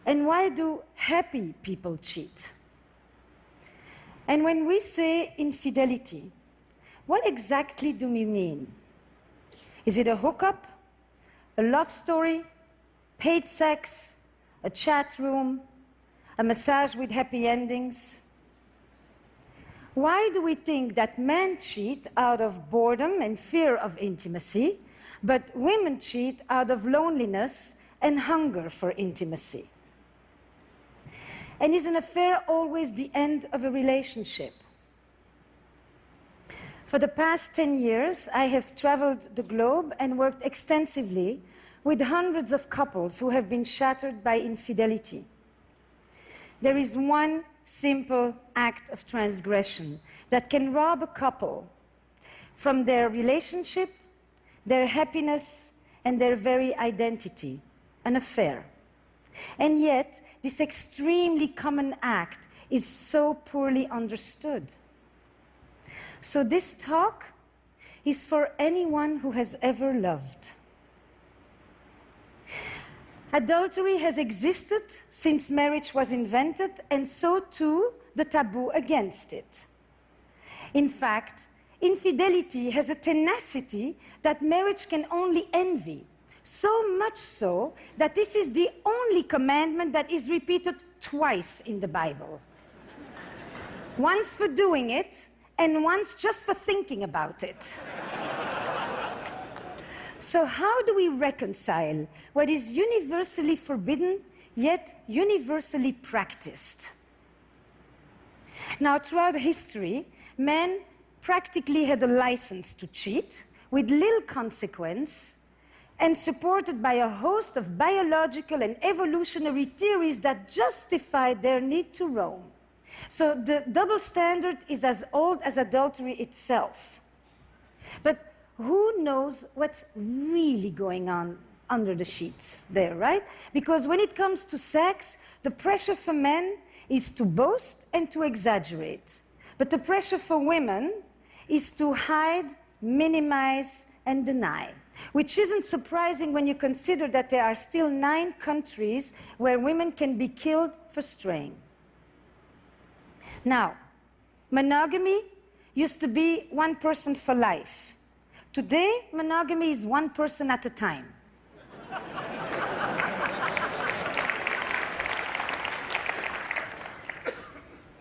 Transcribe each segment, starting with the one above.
And why do happy people cheat? And when we say infidelity, what exactly do we mean? Is it a hookup, a love story, paid sex, a chat room, a massage with happy endings? Why do we think that men cheat out of boredom and fear of intimacy, but women cheat out of loneliness and hunger for intimacy? And is an affair always the end of a relationship? For the past 10 years, I have traveled the globe and worked extensively with hundreds of couples who have been shattered by infidelity. There is one simple act of transgression that can rob a couple from their relationship, their happiness, and their very identity, an affair. And yet, this extremely common act is so poorly understood. So this talk is for anyone who has ever loved. Adultery has existed since marriage was invented, and so too the taboo against it. In fact, infidelity has a tenacity that marriage can only envy. So much so that this is the only commandment that is repeated twice in the Bible. Once for doing it, and once just for thinking about it. So how do we reconcile what is universally forbidden, yet universally practiced? Now, throughout history, men practically had a license to cheat with little consequence, and supported by a host of biological and evolutionary theories that justified their need to roam. So the double standard is as old as adultery itself. But who knows what's really going on under the sheets there, right? Because when it comes to sex, the pressure for men is to boast and to exaggerate. But the pressure for women is to hide, minimize, and deny. Which isn't surprising when you consider that there are still 9 countries where women can be killed for straying. Now, monogamy used to be one person for life. Today, monogamy is one person at a time.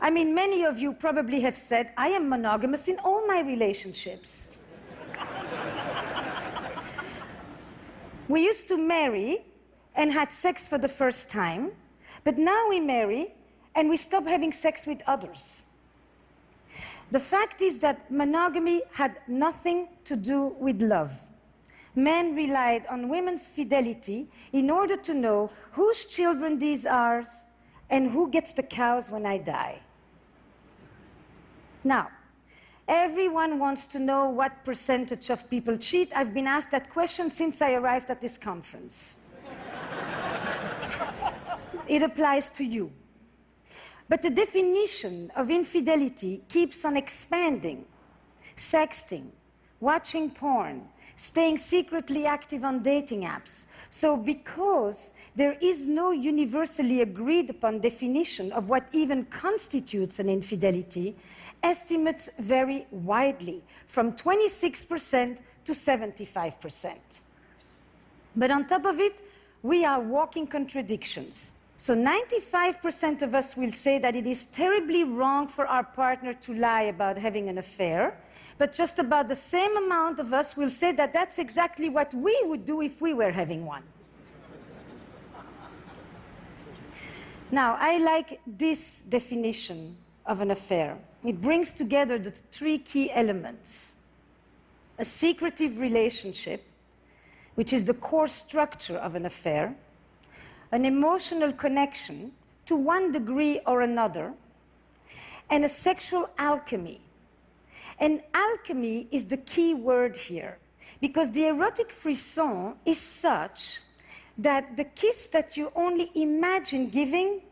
I mean, many of you probably have said, I am monogamous in all my relationships. We used to marry and had sex for the first time, but now we marry and we stop having sex with others. The fact is that monogamy had nothing to do with love. Men relied on women's fidelity in order to know whose children these are and who gets the cows when I die. Now, everyone wants to know what percentage of people cheat. I've been asked that question since I arrived at this conference. It applies to you. But the definition of infidelity keeps on expanding. Sexting, watching porn, staying secretly active on dating apps. So because there is no universally agreed upon definition of what even constitutes an infidelity, estimates vary widely, from 26% to 75%. But on top of it, we are walking contradictions. So 95% of us will say that it is terribly wrong for our partner to lie about having an affair, but just about the same amount of us will say that that's exactly what we would do if we were having one. Now, I like this definition of an affair. It brings together the 3 key elements. A secretive relationship, which is the core structure of an affair, an emotional connection to one degree or another, and a sexual alchemy. And alchemy is the key word here, because the erotic frisson is such that the kiss that you only imagine giving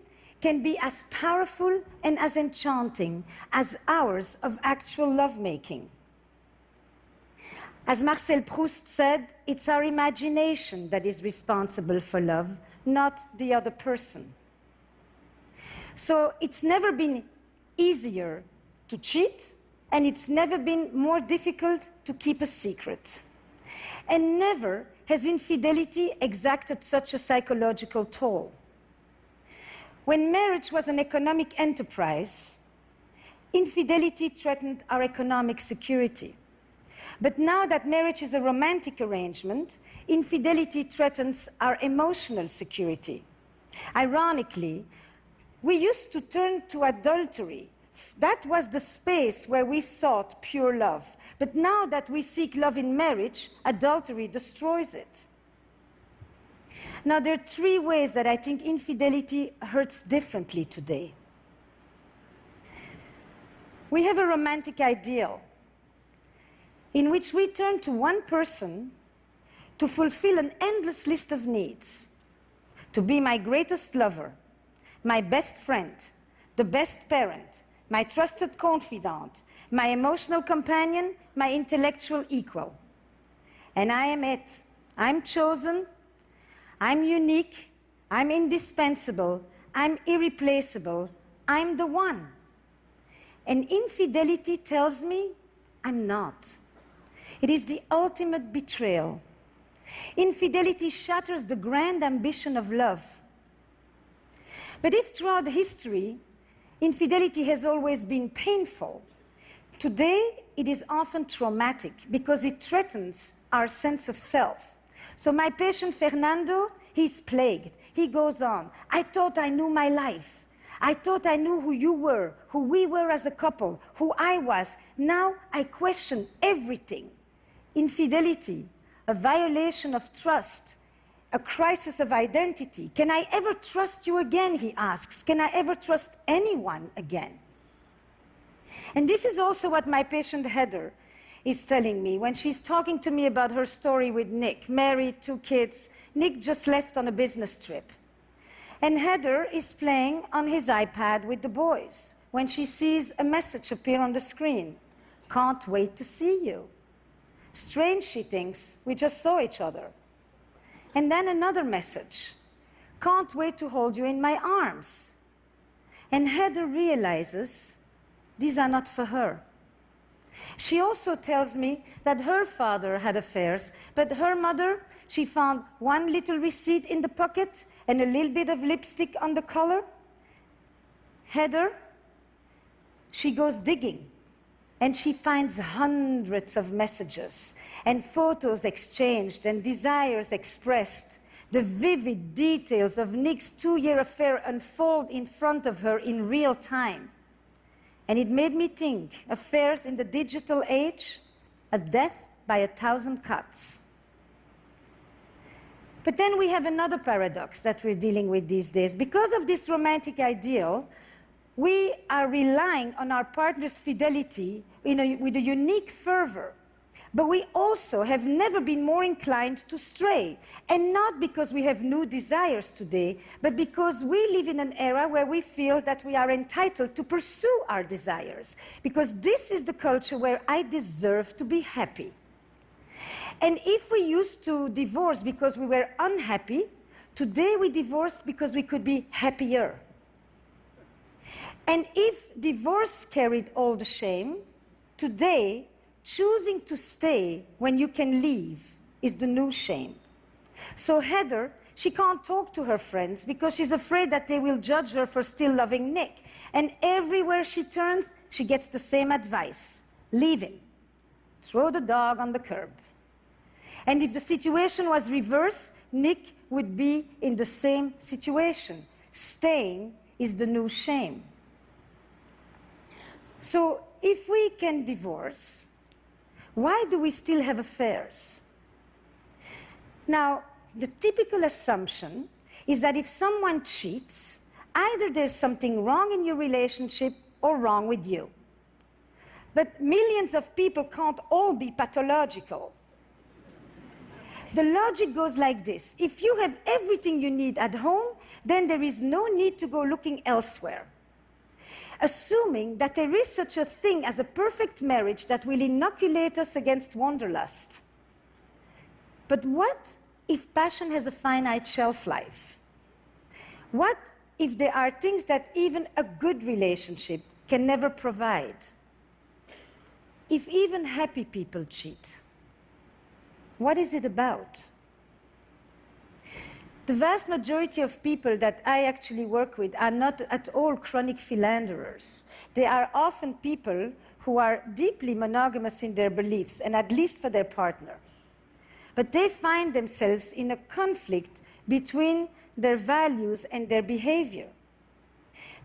can be as powerful and as enchanting as hours of actual lovemaking. As Marcel Proust said, it's our imagination that is responsible for love, not the other person. So it's never been easier to cheat, and it's never been more difficult to keep a secret. And never has infidelity exacted such a psychological toll. When marriage was an economic enterprise, infidelity threatened our economic security. But now that marriage is a romantic arrangement, infidelity threatens our emotional security. Ironically, we used to turn to adultery. That was the space where we sought pure love. But now that we seek love in marriage, adultery destroys it. Now, there are three ways that I think infidelity hurts differently today. We have a romantic ideal in which we turn to one person to fulfill an endless list of needs, to be my greatest lover, my best friend, the best parent, my trusted confidant, my emotional companion, my intellectual equal. And I am it. I'm chosen, I'm unique, I'm indispensable, I'm irreplaceable, I'm the one. And infidelity tells me I'm not. It is the ultimate betrayal. Infidelity shatters the grand ambition of love. But if throughout history, infidelity has always been painful, today it is often traumatic because it threatens our sense of self. So my patient Fernando, he's plagued. He goes on, I thought I knew my life. I thought I knew who you were, who we were as a couple, who I was. Now I question everything. Infidelity, a violation of trust, a crisis of identity. Can I ever trust you again, he asks. Can I ever trust anyone again? And this is also what my patient Heather is telling me when she's talking to me about her story with Nick, married, 2 kids. Nick just left on a business trip. And Heather is playing on his iPad with the boys when she sees a message appear on the screen. Can't wait to see you. Strange, she thinks, we just saw each other. And then another message. Can't wait to hold you in my arms. And Heather realizes these are not for her. She also tells me that her father had affairs, but her mother, she found one little receipt in the pocket and a little bit of lipstick on the collar. Heather, she goes digging, and she finds hundreds of messages and photos exchanged and desires expressed. The vivid details of Nick's 2-year affair unfold in front of her in real time. And it made me think, affairs in the digital age, a death by 1,000 cuts. But then we have another paradox that we're dealing with these days. Because of this romantic ideal, we are relying on our partner's fidelity with a unique fervor. But we also have never been more inclined to stray. And not because we have new desires today, but because we live in an era where we feel that we are entitled to pursue our desires. Because this is the culture where I deserve to be happy. And if we used to divorce because we were unhappy, today we divorce because we could be happier. And if divorce carried all the shame, today, choosing to stay when you can leave is the new shame. So Heather, she can't talk to her friends because she's afraid that they will judge her for still loving Nick. And everywhere she turns, she gets the same advice. Leave him. Throw the dog on the curb. And if the situation was reversed, Nick would be in the same situation. Staying is the new shame. So if we can divorce, why do we still have affairs? Now, the typical assumption is that if someone cheats, either there's something wrong in your relationship or wrong with you. But millions of people can't all be pathological. The logic goes like this. If you have everything you need at home, then there is no need to go looking elsewhere. Assuming that there is such a thing as a perfect marriage that will inoculate us against wanderlust. But what if passion has a finite shelf life? What if there are things that even a good relationship can never provide? If even happy people cheat, what is it about? The vast majority of people that I actually work with are not at all chronic philanderers. They are often people who are deeply monogamous in their beliefs, and at least for their partner. But they find themselves in a conflict between their values and their behavior.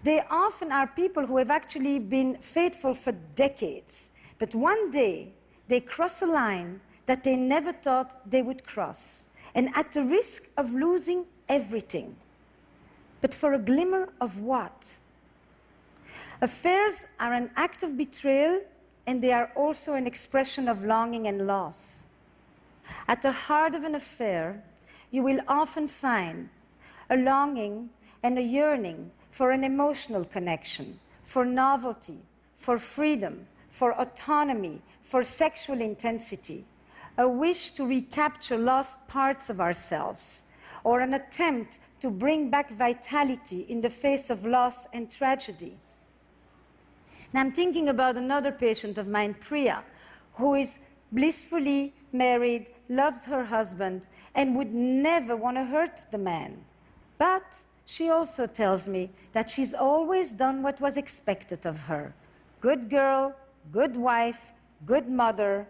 They often are people who have actually been faithful for decades, but one day they cross a line that they never thought they would cross, and at the risk of losing everything. But for a glimmer of what? Affairs are an act of betrayal, and they are also an expression of longing and loss. At the heart of an affair, you will often find a longing and a yearning for an emotional connection, for novelty, for freedom, for autonomy, for sexual intensity, a wish to recapture lost parts of ourselves, or an attempt to bring back vitality in the face of loss and tragedy. Now I'm thinking about another patient of mine, Priya, who is blissfully married, loves her husband, and would never want to hurt the man. But she also tells me that she's always done what was expected of her. Good girl, good wife, good mother,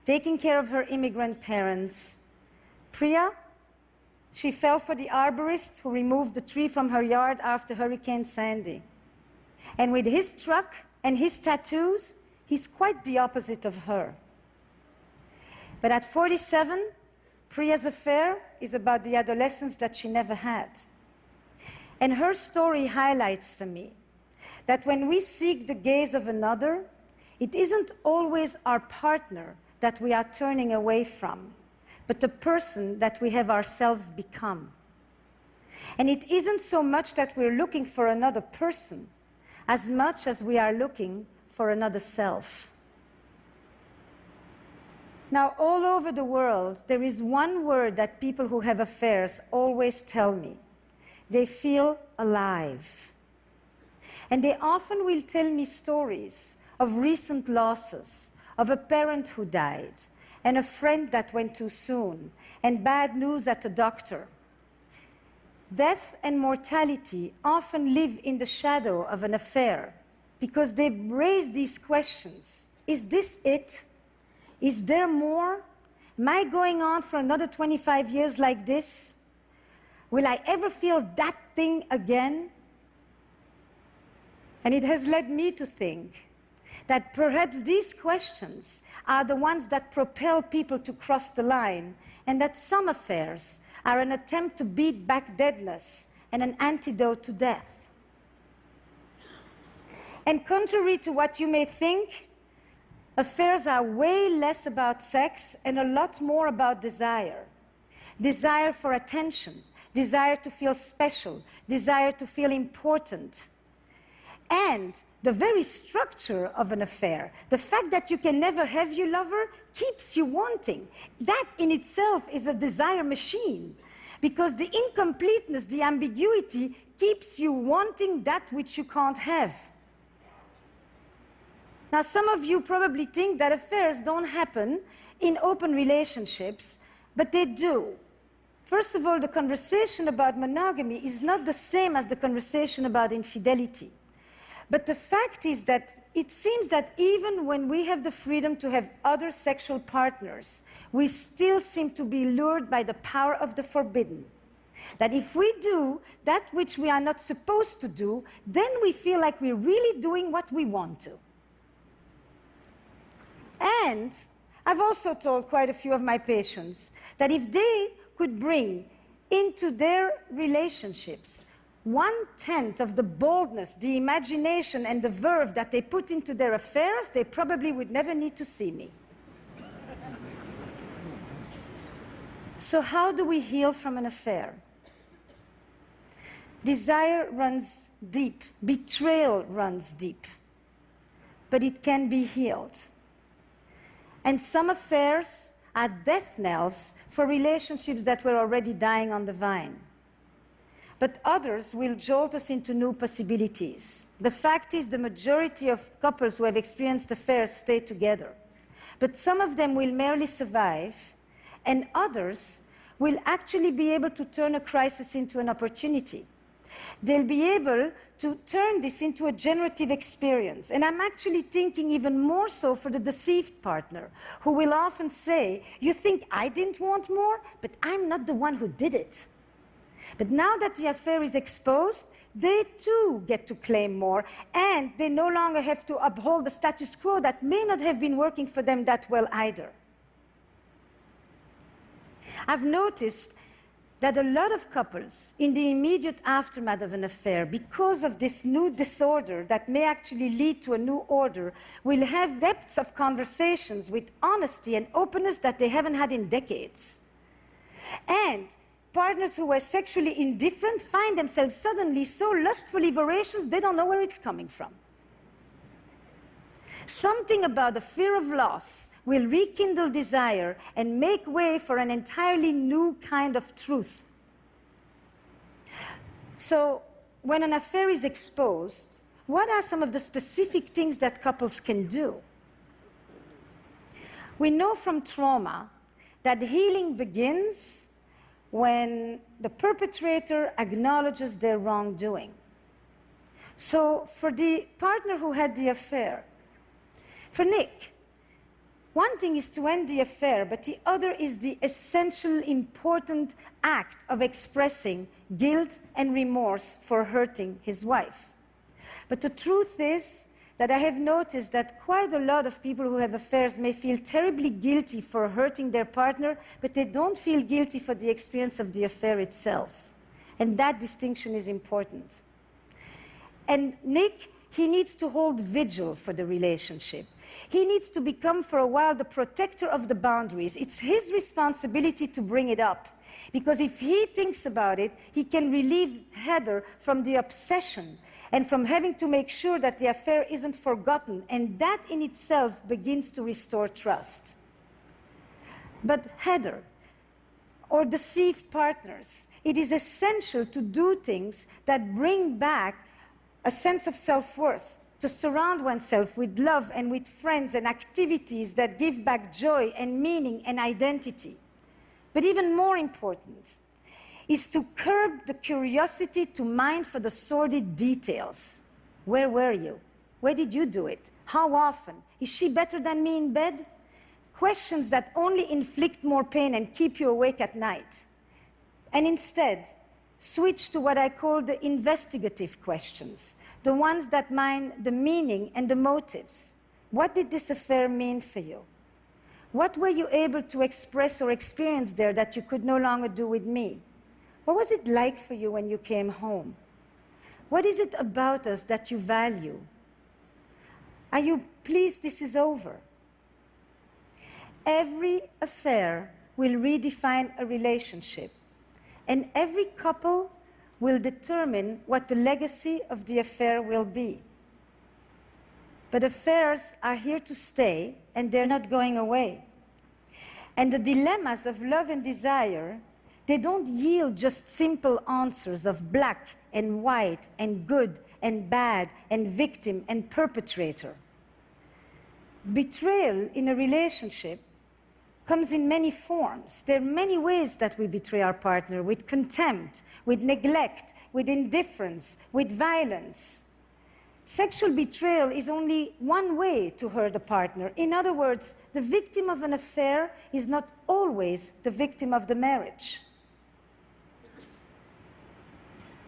taking care of her immigrant parents. Priya, she fell for the arborist who removed the tree from her yard after Hurricane Sandy. And with his truck and his tattoos, he's quite the opposite of her. But at 47, Priya's affair is about the adolescence that she never had. And her story highlights for me that when we seek the gaze of another, it isn't always our partner that we are turning away from, but the person that we have ourselves become. And it isn't so much that we're looking for another person, as much as we are looking for another self. Now, all over the world, there is one word that people who have affairs always tell me. They feel alive. And they often will tell me stories of recent losses, of a parent who died, and a friend that went too soon, and bad news at the doctor. Death and mortality often live in the shadow of an affair because they raise these questions. Is this it? Is there more? Am I going on for another 25 years like this? Will I ever feel that thing again? And it has led me to think that perhaps these questions are the ones that propel people to cross the line, and that some affairs are an attempt to beat back deadness and an antidote to death. And contrary to what you may think, affairs are way less about sex and a lot more about desire. Desire for attention, desire to feel special, desire to feel important. And the very structure of an affair, the fact that you can never have your lover, keeps you wanting. That in itself is a desire machine, because the incompleteness, the ambiguity, keeps you wanting that which you can't have. Now, some of you probably think that affairs don't happen in open relationships, but they do. First of all, the conversation about monogamy is not the same as the conversation about infidelity. But the fact is that it seems that even when we have the freedom to have other sexual partners, we still seem to be lured by the power of the forbidden. That if we do that which we are not supposed to do, then we feel like we're really doing what we want to. And I've also told quite a few of my patients that if they could bring into their relationships 1/10 of the boldness, the imagination, and the verve that they put into their affairs, they probably would never need to see me. So how do we heal from an affair? Desire runs deep, betrayal runs deep, but it can be healed. And some affairs are death knells for relationships that were already dying on the vine. but others will jolt us into new possibilities. The fact is, the majority of couples who have experienced affairs stay together. But some of them will merely survive, and others will actually be able to turn a crisis into an opportunity. They'll be able to turn this into a generative experience. And I'm actually thinking even more so for the deceived partner, who will often say, "You think I didn't want more? But I'm not the one who did it." But now that the affair is exposed, they too get to claim more, and they no longer have to uphold the status quo that may not have been working for them that well either. I've noticed that a lot of couples, in the immediate aftermath of an affair, because of this new disorder that may actually lead to a new order, will have depths of conversations with honesty and openness that they haven't had in decades. And partners who were sexually indifferent find themselves suddenly so lustfully voracious they don't know where it's coming from. Something about the fear of loss will rekindle desire and make way for an entirely new kind of truth. So, when an affair is exposed, what are some of the specific things that couples can do? We know from trauma that healing begins when the perpetrator acknowledges their wrongdoing. So, for the partner who had the affair, for Nick, one thing is to end the affair, but the other is the essential, important act of expressing guilt and remorse for hurting his wife. But the truth is that I have noticed that quite a lot of people who have affairs may feel terribly guilty for hurting their partner, but they don't feel guilty for the experience of the affair itself. And that distinction is important. And Nick, he needs to hold vigil for the relationship. He needs to become, for a while, the protector of the boundaries. It's his responsibility to bring it up. Because if he thinks about it, he can relieve Heather from the obsession and from having to make sure that the affair isn't forgotten. And that in itself begins to restore trust. But Heather, or deceived partners, it is essential to do things that bring back a sense of self-worth, to surround oneself with love and with friends and activities that give back joy and meaning and identity. But even more important is to curb the curiosity to mine for the sordid details. Where were you? Where did you do it? How often? Is she better than me in bed? Questions that only inflict more pain and keep you awake at night. And instead, switch to what I call the investigative questions, the ones that mine the meaning and the motives. What did this affair mean for you? What were you able to express or experience there that you could no longer do with me? What was it like for you when you came home? What is it about us that you value? Are you pleased this is over? Every affair will redefine a relationship. And every couple will determine what the legacy of the affair will be. But affairs are here to stay, and they're not going away. And the dilemmas of love and desire, they don't yield just simple answers of black and white and good and bad and victim and perpetrator. Betrayal in a relationship comes in many forms. There are many ways that we betray our partner, with contempt, with neglect, with indifference, with violence. Sexual betrayal is only one way to hurt a partner. In other words, the victim of an affair is not always the victim of the marriage.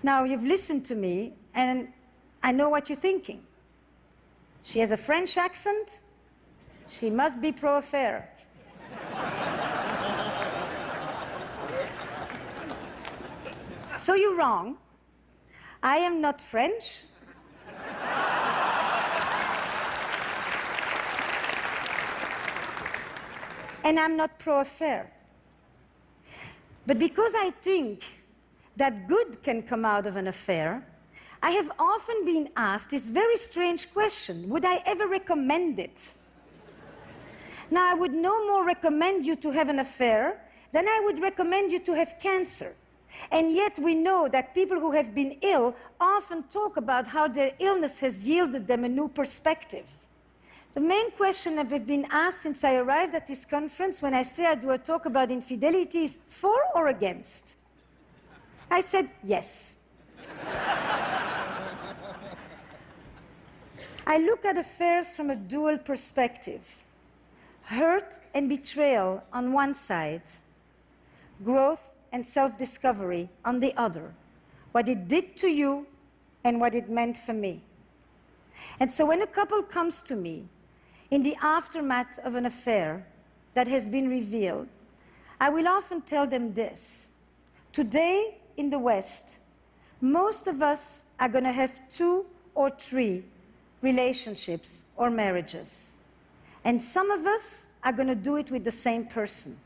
Now, you've listened to me, and I know what you're thinking. She has a French accent. She must be pro-affair. So you're wrong. I am not French. And I'm not pro-affair. But because I think that good can come out of an affair, I have often been asked this very strange question: would I ever recommend it? Now, I would no more recommend you to have an affair than I would recommend you to have cancer. And yet we know that people who have been ill often talk about how their illness has yielded them a new perspective. The main question that I've been asked since I arrived at this conference when I say I do a talk about infidelity is for or against? I said yes. I look at affairs from a dual perspective. Hurt and betrayal on one side, growth and self-discovery on the other. What it did to you and what it meant for me. And so when a couple comes to me in the aftermath of an affair that has been revealed, I will often tell them this. Today in the West, most of us are going to have 2 or 3 relationships or marriages. And some of us are going to do it with the same person.